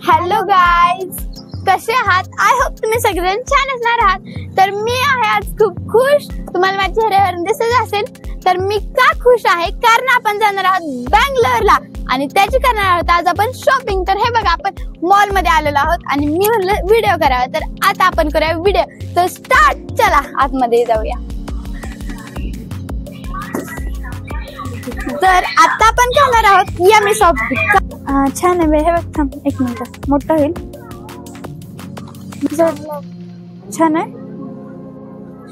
Hello guys, कसे आहात? I hope तुम्ही सगळेजण छान असणार आहात. तर मी आहे आज खूप खुश. तुम्हाला माझ्या चेहऱ्यावरून दिसत असेल. तर मी का खुश आहे? कारण आपण जाणार आहोत बँगलोरला आणि त्याची करणार आहोत आज आपण शॉपिंग. तर हे बघा, आपण मॉल मध्ये आलेलो आहोत आणि मी म्हणलं व्हिडिओ करावा, तर आता आपण करूया व्हिडिओ. तर स्टार्ट, चला आतमध्ये जाऊया. तर आता आपण करणार आहोत यम्मी शॉपिंग. छान आहे हे बघ. थांब एक मिनिट, मोठं होईल. छान आहे.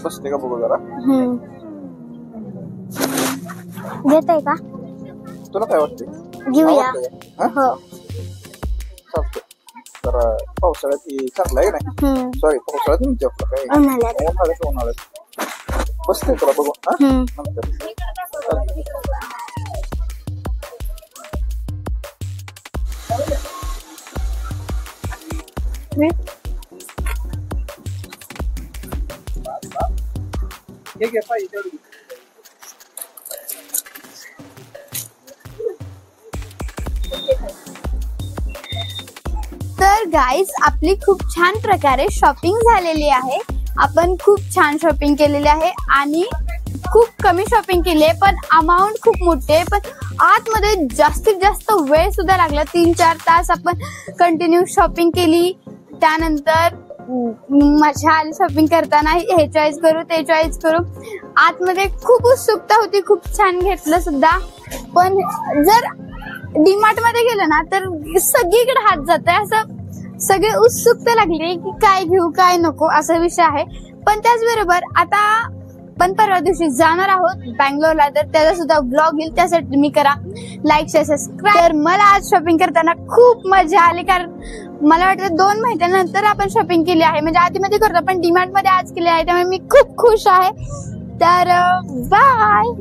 बसते का बघू जरा. घेत आहे का? तुला काय वाटते? घेऊया. हो, चालतंय. तर पावसाळ्यात ही चांगलं आहे नाही. सॉरी, पावसाळ्यात नाही आपलं काय, उन्हाळ्यात बसते तुला बघू. तर गाईज, आपली खूप छान प्रकारे शॉपिंग झालेली आहे. आपण खूप छान शॉपिंग केलेली आहे आणि खूप कमी शॉपिंग केली आहे, पण अमाऊंट खूप मोठी आहे. पण आतमध्ये जास्तीत जास्त वेळ सुद्धा लागला. 3-4 तास आपण कंटिन्यू शॉपिंग केली. त्यानंतर मजा आली शॉपिंग करताना. हे चॉईस करू, ते चॉईस करू. आतमध्ये खूप उत्सुकता होती, खूप छान घेतलं सुद्धा. पण जर डीमार्ट मध्ये गेलं ना तर सगळीकडे हात जात आहे. असं सगळे उत्सुकता लागली की काय घेऊ काय नको असा विषय आहे. पण त्याचबरोबर आता पण परवा दिवशी जाणार आहोत बँगलोरला, तर त्याचा सुद्धा ब्लॉग येईल. त्यासाठी तुम्ही करा लाईक, शेअर, सबस्क्राईब. तर मला आज शॉपिंग करताना खूप मजा आली, कारण मला वाटतं 2 महिन्यानंतर आपण शॉपिंग केली आहे. म्हणजे आधीमध्ये करतो पण डीमार्ट मध्ये आज केली आहे, त्यामुळे मी खूप खुश आहे. तर बाय.